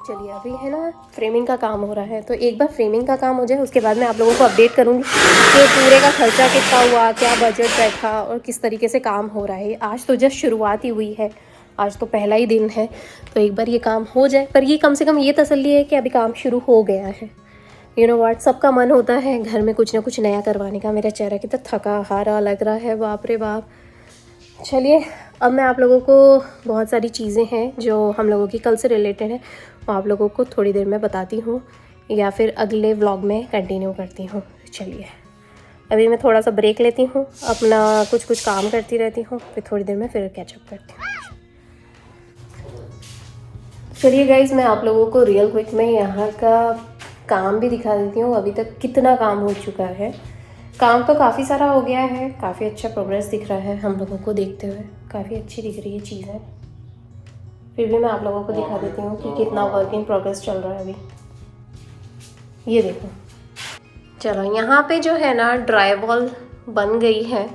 चलिए अभी है ना फ्रेमिंग का काम हो रहा है, तो एक बार फ्रेमिंग का काम हो जाए उसके बाद मैं आप लोगों को अपडेट करूँगी कि पूरे का खर्चा कितना हुआ, क्या बजट बैठा और किस तरीके से काम हो रहा है। आज तो जस्ट शुरुआत ही हुई है, आज तो पहला ही दिन है, तो एक बार ये काम हो जाए। पर ये कम से कम ये तसल्ली है कि अभी काम शुरू हो गया है। यू नो व्हाट, सबका मन होता है घर में कुछ ना कुछ नया करवाने का। मेरा चेहरा कितना थका हारा लग रहा है, बाप रे बाप। चलिए अब मैं आप लोगों को बहुत सारी चीज़ें हैं जो हम लोगों की कल से रिलेटेड है, वो आप लोगों को थोड़ी देर में बताती हूँ या फिर अगले व्लॉग में कंटिन्यू करती हूँ। चलिए अभी मैं थोड़ा सा ब्रेक लेती हूँ, अपना कुछ काम करती रहती हूँ, फिर थोड़ी देर में फिर कैचअप करती हूँ। चलिए गाइज़, मैं आप लोगों को रियल क्विक में यहाँ का काम भी दिखा देती हूँ। अभी तक कितना काम हो चुका है। काम तो काफ़ी सारा हो गया है, काफ़ी अच्छा प्रोग्रेस दिख रहा है हम लोगों को देखते हुए, काफ़ी अच्छी दिख रही है चीज़ें। फिर भी मैं आप लोगों को दिखा देती हूँ कि कितना वर्क इन प्रोग्रेस चल रहा है अभी। ये देखो, चलो यहाँ पे जो है ना ड्राई वॉल बन गई है,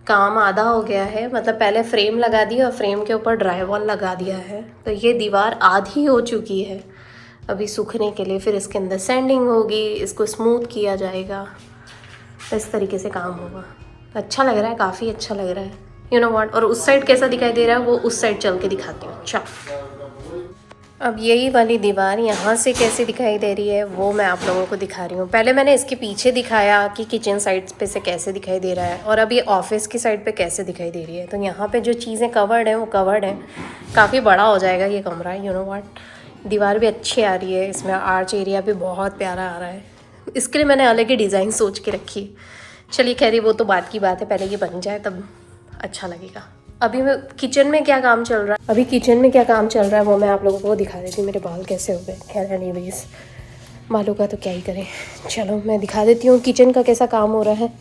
काम आधा हो गया है। मतलब पहले फ्रेम लगा दी और फ्रेम के ऊपर ड्राई वॉल लगा दिया है, तो ये दीवार आधी हो चुकी है। अभी सूखने के लिए फिर इसके अंदर सैंडिंग होगी, इसको स्मूथ किया जाएगा, इस तरीके से काम होगा। अच्छा लग रहा है, काफ़ी अच्छा लग रहा है। यू नो व्हाट, और उस साइड कैसा दिखाई दे रहा है वो उस साइड चल के दिखाती हूँ। अच्छा, अब यही वाली दीवार यहाँ से कैसे दिखाई दे रही है वो मैं आप लोगों को दिखा रही हूँ। पहले मैंने इसके पीछे दिखाया कि किचन साइड पे से कैसे दिखाई दे रहा है, और अब ये ऑफिस की साइड पे कैसे दिखाई दे रही है। तो यहाँ पे जो चीज़ें कवर्ड हैं वो कवर्ड हैं, काफ़ी बड़ा हो जाएगा ये कमरा। यू नो व्हाट, दीवार भी अच्छी आ रही है, इसमें आर्च एरिया भी बहुत प्यारा आ रहा है। इसके लिए मैंने अलग ही डिज़ाइन सोच के रखी है। चलिए खैर वो तो बात की बात है, पहले ये बन जाए तब अच्छा लगेगा। अभी मैं किचन में क्या काम चल रहा है वो मैं आप लोगों को दिखा देती हूँ। मेरे बाल कैसे हो गए, खैर एनीवेज बालों का तो क्या ही करें। चलो मैं दिखा देती हूँ किचन का कैसा काम हो रहा है।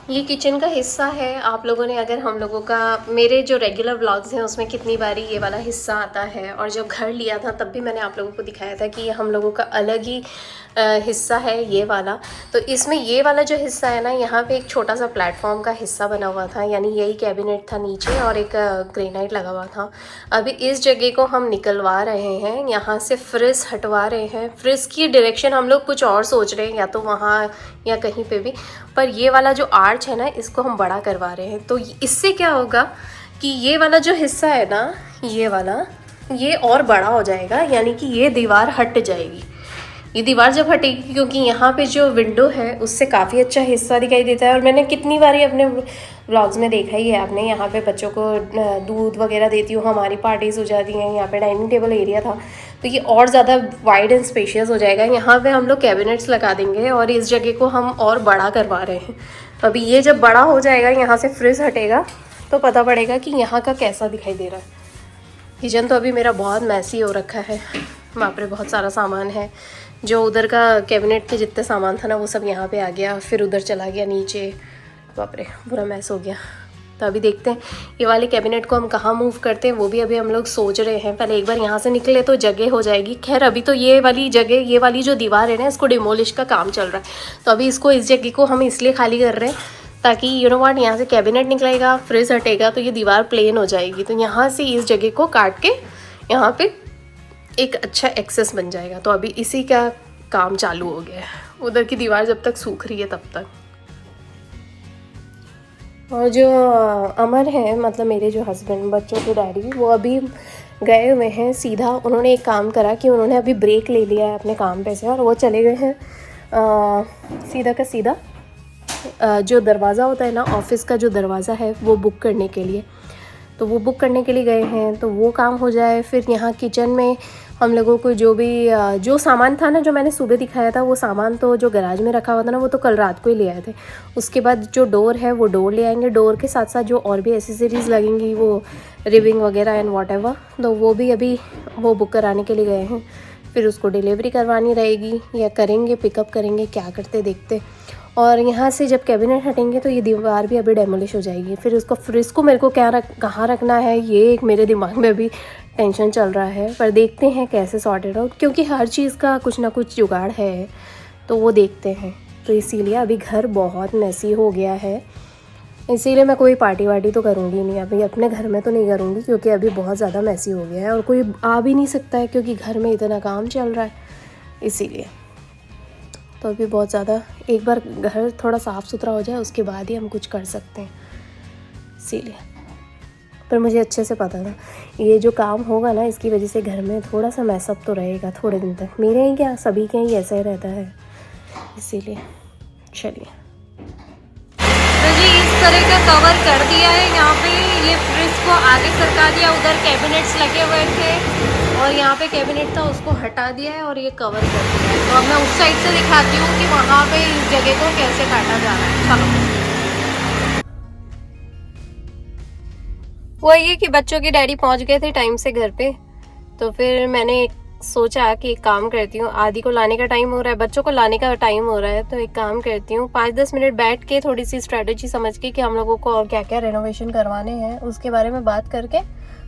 ये किचन का हिस्सा है। आप लोगों ने अगर हम लोगों का मेरे जो रेगुलर व्लॉग्स हैं उसमें कितनी बारी ये वाला हिस्सा आता है, और जब घर लिया था तब भी मैंने आप लोगों को दिखाया था कि ये हम लोगों का अलग ही हिस्सा है ये वाला। तो इसमें ये वाला जो हिस्सा है ना, यहाँ पे एक छोटा सा प्लेटफॉर्म का हिस्सा बना हुआ था, यानी यही कैबिनेट था नीचे और एक ग्रेनाइट लगा हुआ था। अभी इस जगह को हम निकलवा रहे हैं, यहाँ से फ्रिज हटवा रहे हैं। फ्रिज की डायरेक्शन हम लोग कुछ और सोच रहे हैं, या तो वहाँ या कहीं पे भी, पर ये वाला जो आर्च है ना इसको हम बड़ा करवा रहे हैं। तो इससे क्या होगा कि ये वाला जो हिस्सा है ना, ये वाला ये और बड़ा हो जाएगा, यानी कि ये दीवार हट जाएगी। ये दीवार जब हटेगी, क्योंकि यहाँ पे जो विंडो है उससे काफ़ी अच्छा हिस्सा दिखाई देता है। और मैंने कितनी बारी अपने व्लॉग्स में देखा ही है आपने, यहाँ पे बच्चों को दूध वगैरह देती हूँ, हमारी पार्टीज़ हो जाती हैं, यहाँ पे डाइनिंग टेबल एरिया था, तो ये और ज़्यादा वाइड एंड स्पेशियस हो जाएगा। यहाँ पे हम लोग कैबिनेट्स लगा देंगे और इस जगह को हम और बड़ा करवा रहे हैं। अभी ये जब बड़ा हो जाएगा, यहाँ से फ्रिज हटेगा, तो पता पड़ेगा कि यहाँ का कैसा दिखाई दे रहा है। किचन तो अभी मेरा बहुत मैसी हो रखा है, वहाँ पर बहुत सारा सामान है। जो उधर का कैबिनेट के जितने सामान था ना वो सब यहाँ पे आ गया, फिर उधर चला गया नीचे, बाप रे पूरा मैस हो गया। तो अभी देखते हैं ये वाले कैबिनेट को हम कहाँ मूव करते हैं, वो भी अभी हम लोग सोच रहे हैं। पहले एक बार यहाँ से निकले तो जगह हो जाएगी। खैर अभी तो ये वाली जगह, ये वाली जो दीवार है ना, इसको डिमोलिश का काम चल रहा है, तो अभी इसको, इस जगह को हम इसलिए खाली कर रहे हैं ताकि यू नो व्हाट, यहाँ से कैबिनेट निकलेगा, फ्रिज हटेगा, तो ये दीवार प्लेन हो जाएगी। तो यहाँ से इस जगह को काट के यहाँ पे एक अच्छा एक्सेस बन जाएगा। तो अभी इसी का काम चालू हो गया है, उधर की दीवार जब तक सूख रही है तब तक। और जो अमर है, मतलब मेरे जो हस्बैंड, बच्चों के डैडी, वो अभी गए हुए हैं सीधा। उन्होंने एक काम करा कि उन्होंने अभी ब्रेक ले लिया है अपने काम पे से, और वो चले गए हैं सीधा का सीधा जो दरवाज़ा होता है ना, ऑफिस का जो दरवाज़ा है वो बुक करने के लिए। तो वो बुक करने के लिए गए हैं, तो वो काम हो जाए। फिर यहाँ किचन में हम लोगों को जो भी जो सामान था ना, जो मैंने सुबह दिखाया था, वो सामान तो जो गैराज में रखा हुआ था ना, वो तो कल रात को ही ले आए थे। उसके बाद जो डोर है वो डोर ले आएंगे, डोर के साथ साथ जो और भी एसेसरीज़ लगेंगी, वो रिबिंग वगैरह एंड व्हाटएवर, तो वो भी अभी वो बुक कराने के लिए गए हैं। फिर उसको डिलीवरी करवानी रहेगी, या करेंगे पिकअप करेंगे, क्या करते देखते। और यहाँ से जब कैबिनेट हटेंगे तो ये दीवार भी अभी डेमोलिश हो जाएगी। फिर उसको फ्रिज को मेरे को कहाँ रखना है, ये एक मेरे दिमाग में अभी टेंशन चल रहा है, पर देखते हैं कैसे सॉर्टेड आउट, क्योंकि हर चीज़ का कुछ ना कुछ जुगाड़ है, तो वो देखते हैं। तो इसीलिए अभी घर बहुत मैसी हो गया है। इसीलिए मैं कोई पार्टी वार्टी तो करूँगी नहीं अभी, अपने घर में तो नहीं करूँगी क्योंकि अभी बहुत ज़्यादा मैसी हो गया है और कोई आ भी नहीं सकता है क्योंकि घर में इतना काम चल रहा है, इसीलिए। तो अभी बहुत ज़्यादा, एक बार घर थोड़ा साफ़ सुथरा हो जाए उसके बाद ही हम कुछ कर सकते हैं, इसीलिए। पर मुझे अच्छे से पता था ये जो काम होगा ना, इसकी वजह से घर में थोड़ा सा मैसअप तो रहेगा थोड़े दिन तक। मेरे ही क्या, सभी के ही ऐसा ही रहता है, इसीलिए। चलिए, तो जी इस तरह का कवर कर दिया है यहाँ पे। ये फ्रिज को आगे सरका दिया, उधर कैबिनेट्स लगे हुए थे और यहाँ पे कैबिनेट था उसको हटा दिया है और ये कवर कर दिया है। तो अब मैं उस साइड से दिखाती हूँ कि वहाँ पे इस जगह को कैसे काटा जा रहा है। चलो। वो ये कि बच्चों के डैडी पहुंच गए थे टाइम से घर पे, तो फिर मैंने सोचा कि एक काम करती हूँ, आदि को लाने का टाइम हो रहा है, बच्चों को लाने का टाइम हो रहा है, तो एक काम करती हूँ 5-10 मिनट बैठ के थोड़ी सी स्ट्रेटजी समझ के कि हम लोगों को और क्या क्या रेनोवेशन करवाने हैं उसके बारे में बात करके।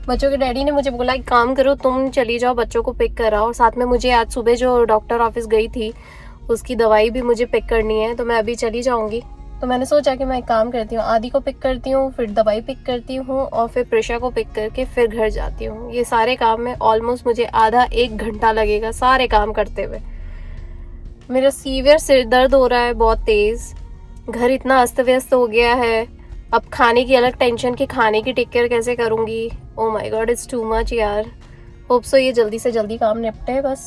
बच्चों के डैडी ने मुझे बोला एक काम करो, तुम चली जाओ बच्चों को पिक कराओ, और साथ में मुझे आज सुबह जो डॉक्टर ऑफिस गई थी उसकी दवाई भी मुझे पिक करनी है, तो मैं अभी चली जाऊँगी। तो मैंने सोचा कि मैं एक काम करती हूँ, आदि को पिक करती हूँ, फिर दवाई पिक करती हूँ और फिर प्रेशा को पिक करके फिर घर जाती हूँ। ये सारे काम में ऑलमोस्ट मुझे आधा 1 घंटा लगेगा सारे काम करते हुए। मेरा सीवियर सिर दर्द हो रहा है बहुत तेज़, घर इतना अस्त व्यस्त हो गया है, अब खाने की अलग टेंशन कि खाने की टेक केयर कैसे करूँगी। Oh my God, it's too much यार। होप सो ये जल्दी से जल्दी काम निपटे बस।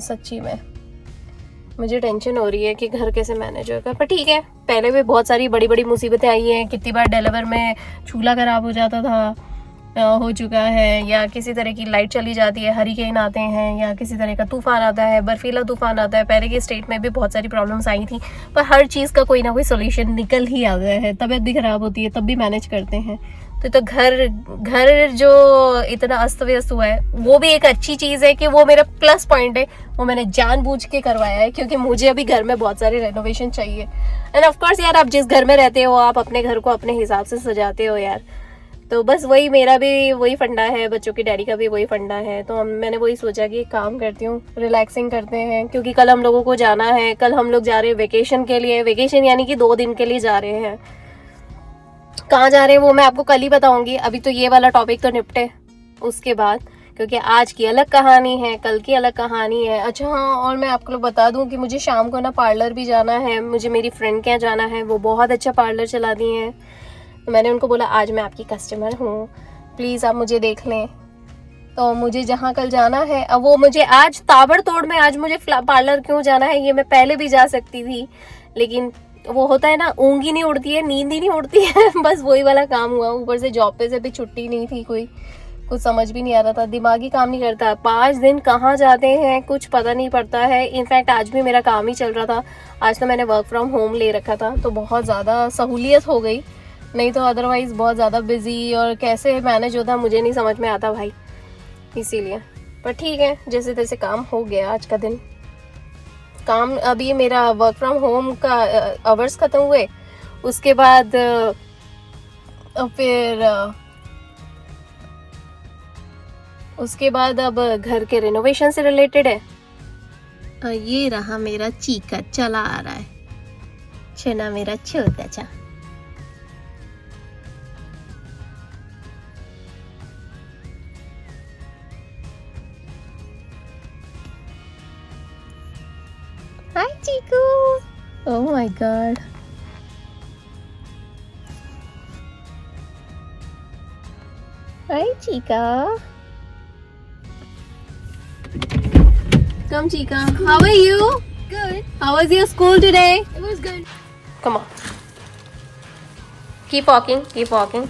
सच्ची में मुझे टेंशन हो रही है कि घर कैसे मैनेज होगा, पर ठीक है। पहले भी बहुत सारी बड़ी बड़ी मुसीबतें आई हैं, कितनी बार डिलीवर में चूल्हा ख़राब हो जाता था, हो चुका है, या किसी तरह की लाइट चली जाती है, हरिकेन आते हैं, या किसी तरह का तूफ़ान आता है, बर्फीला तूफ़ान आता है। पहले के स्टेट में भी बहुत सारी प्रॉब्लम्स आई थी, पर हर चीज़ का कोई ना कोई सोल्यूशन निकल ही आता है। तबीयत भी ख़राब होती है तब भी मैनेज करते हैं। तो घर जो इतना अस्त व्यस्त हुआ है वो भी एक अच्छी चीज़ है कि वो मेरा प्लस पॉइंट है, वो मैंने जानबूझ के करवाया है क्योंकि मुझे अभी घर में बहुत सारी रेनोवेशन चाहिए। एंड ऑफ कोर्स यार, आप जिस घर में रहते हो आप अपने घर को अपने हिसाब से सजाते हो यार, तो बस वही मेरा भी वही फंडा है, बच्चों की डैडी का भी वही फंडा है। तो मैंने वही सोचा कि काम करती हूँ, रिलैक्सिंग करते हैं, क्योंकि कल हम लोगों को जाना है। कल हम लोग जा रहे हैं वेकेशन के लिए, वेकेशन यानी कि 2 दिन के लिए जा रहे हैं। कहाँ जा रहे हैं वो मैं आपको कल ही बताऊंगी, अभी तो ये वाला टॉपिक तो निपटे उसके बाद, क्योंकि आज की अलग कहानी है, कल की अलग कहानी है। अच्छा हाँ, और मैं आपको बता दूं कि मुझे शाम को ना पार्लर भी जाना है, मुझे मेरी फ्रेंड के यहाँ जाना है, वो बहुत अच्छा पार्लर चलाती हैं। तो मैंने उनको बोला आज मैं आपकी कस्टमर हूँ, प्लीज़ आप मुझे देख लें। तो मुझे जहाँ कल जाना है, अब वो मुझे आज ताबड़तोड़ में, आज मुझे पार्लर क्यों जाना है ये मैं पहले भी जा सकती थी, लेकिन वो होता है ना, ऊँग ही नहीं उड़ती है, नींद ही नहीं उड़ती है बस वही वाला काम हुआ। ऊपर से जॉब पे से भी छुट्टी नहीं थी, कोई कुछ समझ भी नहीं आ रहा था, दिमाग ही काम नहीं करता। 5 दिन कहाँ जाते हैं कुछ पता नहीं पड़ता है। इनफैक्ट आज भी मेरा काम ही चल रहा था, आज तो मैंने वर्क फ्रॉम होम ले रखा था, तो बहुत ज़्यादा सहूलियत हो गई, नहीं तो अदरवाइज़ बहुत ज़्यादा बिजी और कैसे मैनेज होता मुझे नहीं समझ में आता भाई, इसीलिए। पर ठीक है, जैसे तैसे काम हो गया आज का दिन। काम अभी मेरा वर्क फ्रॉम होम का आवर्स ख़त्म हुए, उसके बाद फिर उसके बाद अब घर के रिनोवेशन से रिलेटेड है। ये रहा मेरा चीका चला आ रहा है, छना मेरा छोटा सा। Hi Chiku, oh my god, hi Chica, come Chica, how are you? Good. How was your school today? It was good. Come on, keep walking, keep walking.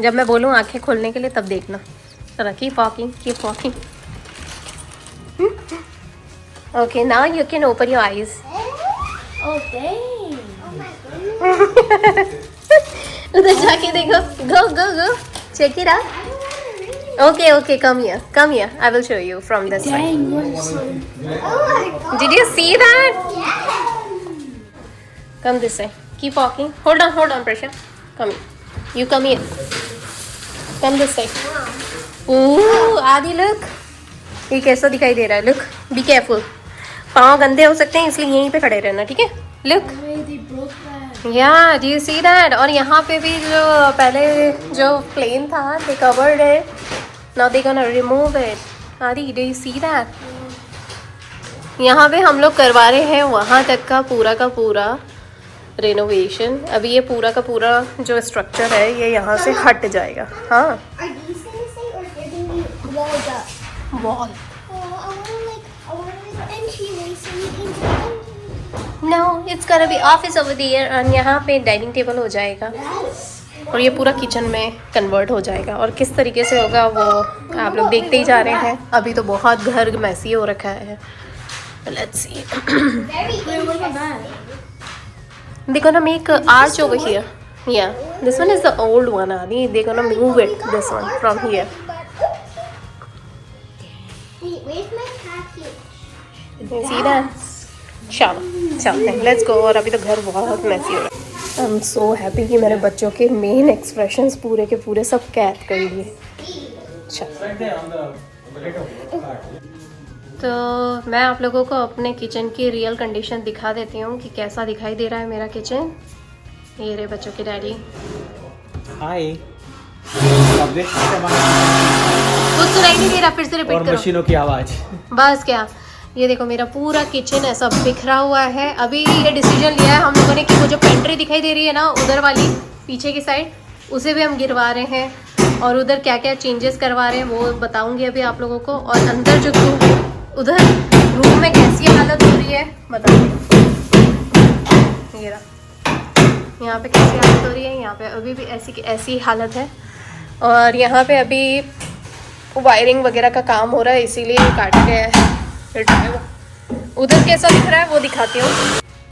जब मैं बोलूँ आंखें खोलने के लिए तब देखना, चला keep walking, keep walking. Okay, now you can open your eyes. Oh dang. Oh my goodness. उधर जाके देखो, go go go, check it out. Okay, okay, come here, I will show you from this side. Dang, what so? Oh my god. Did you see that? Yes. Come this way. Keep walking. Hold on, Prasha. Come here. You come here. Come this side. Ooh, Adi, look. ये कैसा दिखाई दे रहा है? Look. Be careful. पाँव गंदे हो सकते हैं इसलिए यहीं पे खड़े रहना, ठीक है? Look. They broke that. या डू यू सी दैट? और यहाँ पे भी जो पहले जो प्लेन था दे कवर्ड है, now they gonna remove it. आदि डू यू सी दैट? यहाँ पे हम लोग करवा रहे हैं वहाँ तक का पूरा रेनोवेशन। अभी ये पूरा का पूरा जो स्ट्रक्चर है ये यहाँ से हट जाएगा। हाँ, Are these gonna stay or they're gonna be walled up? Wall Oh, I wanna like entryway so we can go in. No, it's gonna be office over there. और यहाँ पे डाइनिंग टेबल हो जाएगा और ये पूरा किचन में convert हो जाएगा। और किस तरीके से होगा वो आप लोग देखते ही जा रहे हैं। अभी तो बहुत घर मैसी हो रखा है। Let's see. Very interesting. They're gonna make a arch over here. Yeah, this one is the old one, Adi. They're gonna move it, this one, from here. Wait, where's my package? You see that? चलो चलते हैं, let's go। और अभी तो घर बहुत मैसी हो रहा है। I'm so happy कि मेरे बच्चों के मेन एक्सप्रेशंस पूरे के पूरे सब कैच कर लिए। चलो, तो मैं आप लोगों को अपने किचन की रियल कंडीशन दिखा देती हूँ कि कैसा दिखाई दे रहा है मेरा किचन। ये रहे बच्चों के डैडी। हाय। कुछ सुनाई नहीं दे रहा, फिर से रिपीट और करो। मशीनों की आवाज़। बस क्या, ये देखो मेरा पूरा किचन ऐसा बिखरा हुआ है। अभी ये डिसीजन लिया है हम लोगों ने कि वो जो पेंट्री दिखाई दे रही है ना उधर वाली पीछे की साइड, उसे भी हम गिरवा रहे हैं। और उधर क्या क्या चेंजेस करवा रहे हैं वो बताऊंगी अभी आप लोगों को। और अंदर जो उधर रूम में कैसी हालत हो रही है बताऊंगी। ये रहा, यहाँ पे कैसी हालत हो रही है, यहाँ पे अभी भी ऐसी की ऐसी हालत है। और यहाँ पे अभी वायरिंग वगैरह का काम हो रहा है इसीलिए काट गया है। उधर कैसा दिख रहा है वो दिखाती हूँ।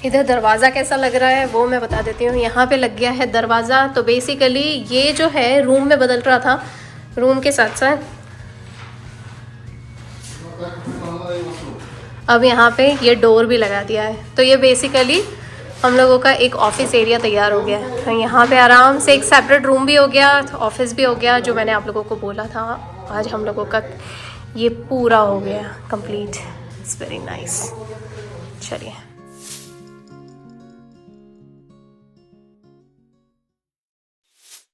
इधर दरवाज़ा कैसा लग रहा है वो मैं बता देती हूँ। यहाँ पे लग गया है दरवाज़ा। तो बेसिकली ये जो है रूम में बदल रहा था, रूम के साथ साथ अब यहाँ पे ये डोर भी लगा दिया है। तो ये बेसिकली हम लोगों का एक ऑफिस एरिया तैयार हो गया है। तो यहाँ पे आराम से एक सेपरेट रूम भी हो गया, ऑफिस भी हो गया, जो मैंने आप लोगों को बोला था। आज हम लोगों का ये पूरा हो गया कंप्लीट। It's very nice. चलिए।